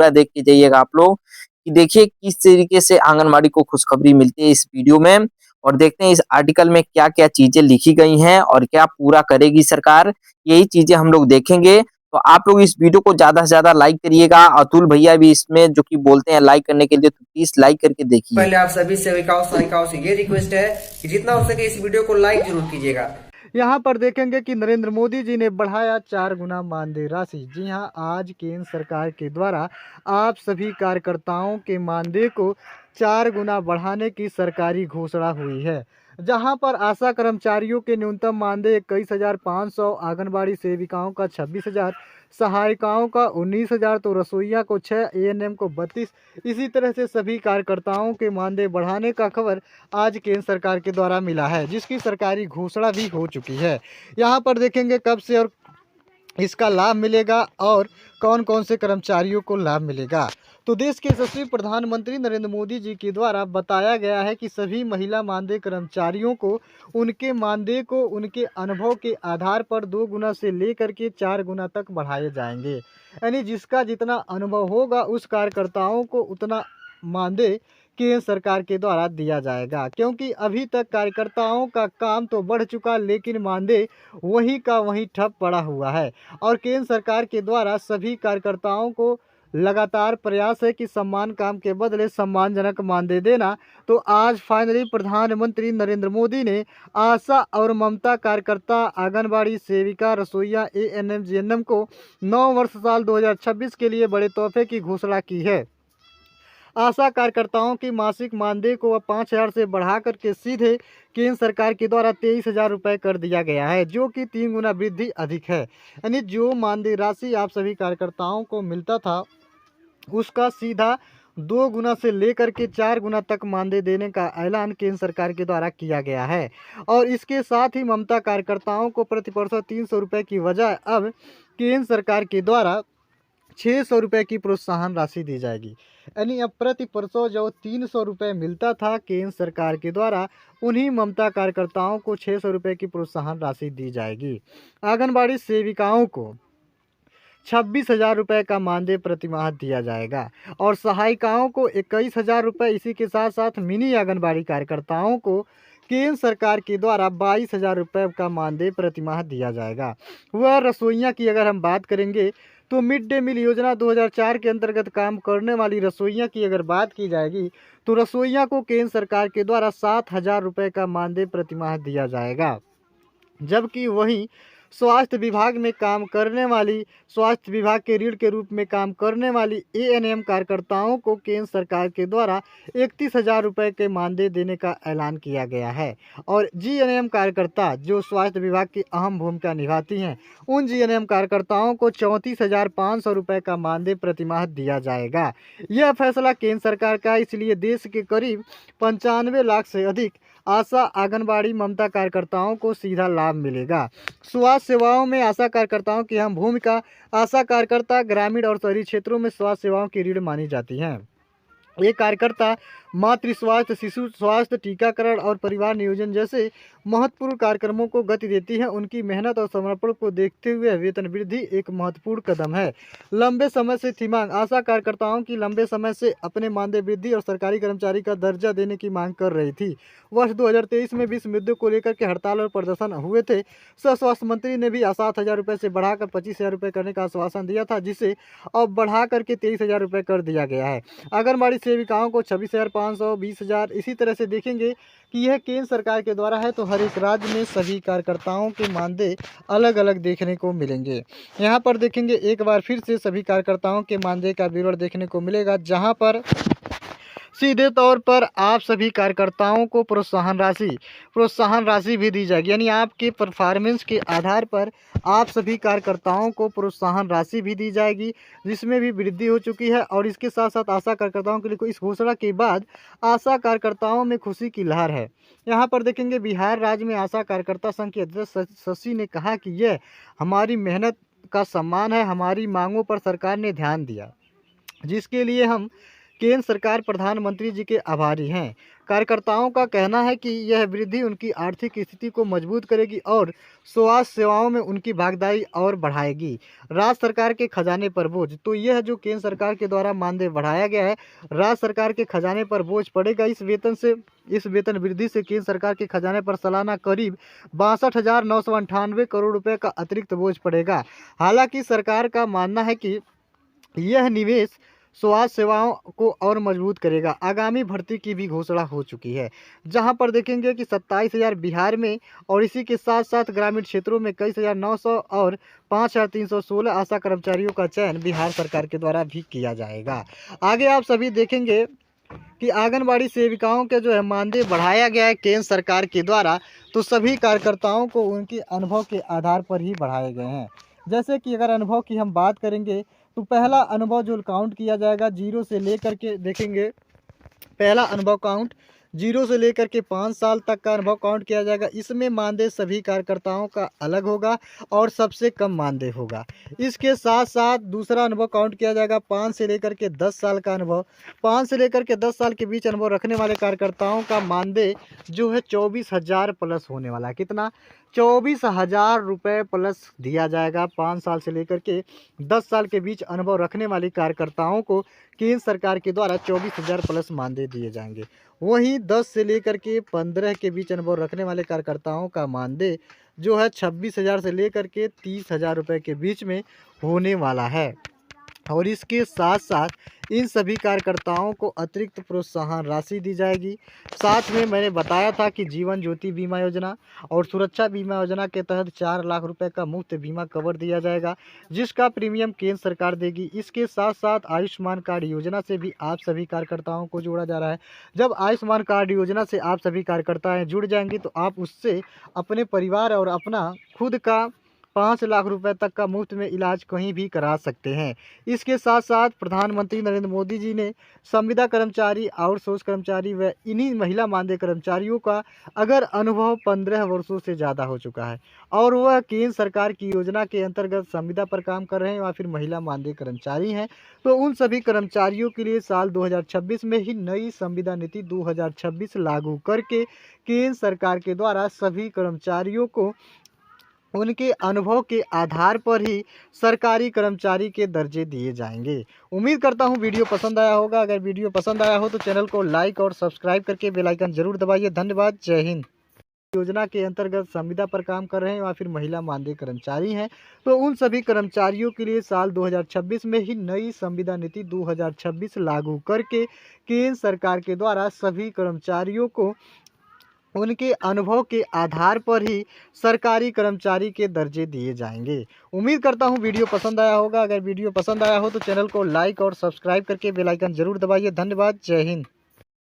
पूरा देख के जाइएगा आप लोग कि देखिए किस तरीके से आंगनबाड़ी को खुशखबरी मिलती है इस वीडियो में। और देखते हैं इस आर्टिकल में क्या-क्या चीजें लिखी गई हैं और क्या पूरा करेगी सरकार, यही चीजें हम लोग देखेंगे। तो आप लोग इस वीडियो को ज़्यादा से ज़्यादा लाइक करिएगा। अतुल भैया भी इसमें जो कि बोलते हैं लाइक करने के लिए, तो प्लीज़ लाइक करके देखिए। पहले आप सभी सेविकाओं सहायिकाओं से ये रिक्वेस्ट है कि जितना हो सके इस वीडियो को लाइक जरूर कीजिएगा। यहाँ पर देखेंगे कि नरेंद्र मोदी जी ने बढ़ाया 4 गुना मानदेय राशि। जी हाँ, आज केंद्र सरकार के द्वारा आप सभी कार्यकर्ताओं के मानदेय को 4 गुना बढ़ाने की सरकारी घोषणा हुई है। जहाँ पर आशा कर्मचारियों के न्यूनतम मानदेय 21,500, आंगनबाड़ी सेविकाओं का 26,000, सहायिकाओं का 19,000, तो रसोइया को 6, एएनएम को 32। इसी तरह से सभी कार्यकर्ताओं के मानदेय बढ़ाने का खबर आज केंद्र सरकार के द्वारा मिला है, जिसकी सरकारी घोषणा भी हो चुकी है। यहाँ पर देखेंगे कब से और इसका लाभ मिलेगा और कौन कौन से कर्मचारियों को लाभ मिलेगा। तो देश के यशस्वी प्रधानमंत्री नरेंद्र मोदी जी के द्वारा बताया गया है कि सभी महिला मानदेय कर्मचारियों को उनके मानदेय को उनके अनुभव के आधार पर 2 गुना से लेकर के 4 गुना तक बढ़ाए जाएंगे। यानी जिसका जितना अनुभव होगा उस कार्यकर्ताओं को उतना मानदेय केंद्र सरकार के द्वारा दिया जाएगा, क्योंकि अभी तक कार्यकर्ताओं का काम तो बढ़ चुका लेकिन मानदेय वहीं का वहीं ठप पड़ा हुआ है। और केंद्र सरकार के द्वारा सभी कार्यकर्ताओं को लगातार प्रयास है कि सम्मान काम के बदले सम्मानजनक मानदेय देना। तो आज फाइनली प्रधानमंत्री नरेंद्र मोदी ने आशा और ममता कार्यकर्ता, आंगनबाड़ी सेविका, रसोइया, एएनएम, जीएनएम को 9 वर्ष साल 2026 के लिए बड़े तोहफे की घोषणा की है। आशा कार्यकर्ताओं की मासिक मानदेय को अब 5,000 से बढ़ा करके सीधे केंद्र सरकार के द्वारा 23,000 रुपये कर दिया गया है, जो कि 3 गुना वृद्धि अधिक है। यानी जो मानदेय राशि आप सभी कार्यकर्ताओं को मिलता था उसका सीधा 2 गुना से लेकर के 4 गुना तक मानदेय देने का ऐलान केंद्र सरकार के द्वारा किया गया है। और इसके साथ ही ममता कार्यकर्ताओं को प्रति पर्सन 300 रुपये की बजाय अब केंद्र सरकार के द्वारा 600 रुपये की प्रोत्साहन राशि दी जाएगी। यानी अब प्रति पर्सन जो 300 रुपये मिलता था केंद्र सरकार के द्वारा, उन्हीं ममता कार्यकर्ताओं को 600 रुपये की प्रोत्साहन राशि दी जाएगी। आंगनबाड़ी सेविकाओं को 26,000 रुपये का मानदेय प्रतिमाह दिया जाएगा और सहायिकाओं को 21,000 रुपये। इसी के साथ साथ मिनी आंगनबाड़ी कार्यकर्ताओं को केंद्र सरकार के द्वारा 22,000 रुपये का मानदेय प्रतिमाह दिया जाएगा। वह रसोइयाँ की अगर हम बात करेंगे तो मिड डे मील योजना 2004 के अंतर्गत काम करने वाली रसोइयाँ की अगर बात की जाएगी तो रसोइयाँ को केंद्र सरकार के द्वारा 7,000 रुपये का मानदेय प्रतिमाह दिया जाएगा। जबकि वहीं स्वास्थ्य विभाग में काम करने वाली, स्वास्थ्य विभाग के रीढ़ के रूप में काम करने वाली एएनएम कार्यकर्ताओं को केंद्र सरकार के द्वारा 31,000 रुपये के मानदेय देने का ऐलान किया गया है। और जीएनएम कार्यकर्ता जो स्वास्थ्य विभाग की अहम भूमिका निभाती हैं, उन जीएनएम कार्यकर्ताओं को 34,500 रुपये का मानदेय प्रतिमाह दिया जाएगा। यह फैसला केंद्र सरकार का, इसलिए देश के करीब 95 लाख से अधिक आशा, आंगनबाड़ी, ममता कार्यकर्ताओं को सीधा लाभ मिलेगा। स्वास्थ्य सेवाओं में आशा कार्यकर्ताओं की अहम भूमिका। आशा कार्यकर्ता ग्रामीण और शहरी क्षेत्रों में स्वास्थ्य सेवाओं की रीढ़ मानी जाती हैं। ये कार्यकर्ता मातृ स्वास्थ्य, शिशु स्वास्थ्य, टीकाकरण और परिवार नियोजन जैसे महत्वपूर्ण कार्यक्रमों को गति देती है। उनकी मेहनत और समर्पण को देखते हुए वेतन वृद्धि एक महत्वपूर्ण कदम है। लंबे समय से थी मांग। आशा कार्यकर्ताओं की लंबे समय से अपने मानदेय वृद्धि और सरकारी कर्मचारी का दर्जा देने की मांग कर रही थी। वर्ष 2023 में भी इस मुद्दे को लेकर के हड़ताल और प्रदर्शन हुए थे। स्वास्थ्य मंत्री ने भी 7,000 रुपये से बढ़ाकर 25,000 रुपये करने का आश्वासन दिया था, जिसे अब बढ़ा करके 23,000 रुपये कर दिया गया है। आंगनबाड़ी सेविकाओं को 26,500, 20,000। इसी तरह से देखेंगे कि यह केंद्र सरकार के द्वारा है, तो हर एक राज्य में सभी कार्यकर्ताओं के मानदेय अलग अलग देखने को मिलेंगे। यहाँ पर देखेंगे एक बार फिर से सभी कार्यकर्ताओं के मानदेय का विवरण देखने को मिलेगा, जहाँ पर सीधे तौर पर आप सभी कार्यकर्ताओं को प्रोत्साहन राशि भी दी जाएगी। यानी आपके परफॉर्मेंस के आधार पर आप सभी कार्यकर्ताओं को प्रोत्साहन राशि भी दी जाएगी, जिसमें भी वृद्धि हो चुकी है। और इसके साथ साथ आशा कार्यकर्ताओं के लिए इस घोषणा के बाद आशा कार्यकर्ताओं में खुशी की लहर है। यहाँ पर देखेंगे बिहार राज्य में आशा कार्यकर्ता संघ के अध्यक्ष शशि ने कहा कि यह हमारी मेहनत का सम्मान है। हमारी मांगों पर सरकार ने ध्यान दिया, जिसके लिए हम केंद्र सरकार प्रधानमंत्री जी के आभारी हैं। कार्यकर्ताओं का कहना है कि यह वृद्धि उनकी आर्थिक स्थिति को मजबूत करेगी और स्वास्थ्य सेवाओं में उनकी भागीदारी और बढ़ाएगी। राज्य सरकार के खजाने पर बोझ, तो यह जो केंद्र सरकार के द्वारा मानदेय बढ़ाया गया है, राज्य सरकार के खजाने पर बोझ पड़ेगा। इस वेतन वृद्धि से केंद्र सरकार के खजाने पर सालाना करीब 62,998 करोड़ रुपए का अतिरिक्त बोझ पड़ेगा। हालांकि सरकार का मानना है कि यह निवेश स्वास्थ्य सेवाओं को और मजबूत करेगा। आगामी भर्ती की भी घोषणा हो चुकी है, जहां पर देखेंगे कि 27,000 बिहार में और इसी के साथ साथ ग्रामीण क्षेत्रों में 21,900 और 5,316 आशा कर्मचारियों का चयन बिहार सरकार के द्वारा भी किया जाएगा। आगे आप सभी देखेंगे कि आंगनबाड़ी सेविकाओं के जो है मानदेय बढ़ाया गया है केंद्र सरकार के द्वारा, तो सभी कार्यकर्ताओं को उनके अनुभव के आधार पर ही बढ़ाए गए हैं। जैसे कि अगर अनुभव की हम बात करेंगे तो पहला अनुभव जो काउंट किया जाएगा 0 से लेकर के देखेंगे, पहला अनुभव काउंट 0 से लेकर के 5 साल तक का अनुभव काउंट किया जाएगा। इसमें मानदेय सभी कार्यकर्ताओं का अलग होगा और सबसे कम मानदेय होगा। इसके साथ साथ दूसरा अनुभव काउंट किया जाएगा 5 से लेकर के 10 साल का अनुभव। 5 से लेकर के 10 साल के बीच अनुभव रखने वाले कार्यकर्ताओं का मानदेय जो है 24,000 प्लस होने वाला है। कितना? 24,000 रुपये प्लस दिया जाएगा। 5 साल से लेकर के 10 साल के बीच अनुभव रखने वाले कार्यकर्ताओं को केंद्र सरकार के द्वारा 24,000 प्लस मानदेय दिए जाएंगे। वहीं 10 से लेकर के 15 के बीच अनुभव रखने वाले कार्यकर्ताओं का मानदेय जो है 26,000 से लेकर के 30,000 रुपये के बीच में होने वाला है। और इसके साथ साथ इन सभी कार्यकर्ताओं को अतिरिक्त प्रोत्साहन राशि दी जाएगी। साथ में मैंने बताया था कि जीवन ज्योति बीमा योजना और सुरक्षा बीमा योजना के तहत 4 लाख रुपए का मुफ्त बीमा कवर दिया जाएगा, जिसका प्रीमियम केंद्र सरकार देगी। इसके साथ साथ आयुष्मान कार्ड योजना से भी आप सभी कार्यकर्ताओं को जोड़ा जा रहा है। जब आयुष्मान कार्ड योजना से आप सभी कार्यकर्ता जुड़ जाएंगे तो आप उससे अपने परिवार और अपना खुद का 5 लाख रुपए तक का मुफ्त में इलाज कहीं भी करा सकते हैं। इसके साथ साथ प्रधानमंत्री नरेंद्र मोदी जी ने संविदा कर्मचारी, आउटसोर्स कर्मचारी व इन्हीं महिला मानदेय कर्मचारियों का अगर अनुभव 15 वर्षों से ज़्यादा हो चुका है और वह केंद्र सरकार की योजना के अंतर्गत संविदा पर काम कर रहे हैं या फिर महिला मानदेय कर्मचारी हैं, तो उन सभी कर्मचारियों के लिए साल 2026 में ही नई संविदा नीति 2026 लागू करके केंद्र सरकार के द्वारा सभी कर्मचारियों को उनके अनुभव के आधार पर ही सरकारी कर्मचारी के दर्जे दिए जाएंगे। उम्मीद करता हूं वीडियो पसंद आया होगा। अगर वीडियो पसंद आया हो तो चैनल को लाइक और सब्सक्राइब करके बेल आइकन जरूर दबाइए। धन्यवाद। जय हिंद। योजना के अंतर्गत संविदा पर काम कर रहे हैं या फिर महिला मानदेय कर्मचारी हैं, तो उन सभी कर्मचारियों के लिए साल 2026 में ही नई संविदा नीति 2026 लागू करके केंद्र सरकार के द्वारा सभी कर्मचारियों को उनके अनुभव के आधार पर ही सरकारी कर्मचारी के दर्जे दिए जाएंगे। उम्मीद करता हूं वीडियो पसंद आया होगा। अगर वीडियो पसंद आया हो तो चैनल को लाइक और सब्सक्राइब करके बेल आइकन जरूर दबाइए। धन्यवाद। जय हिंद।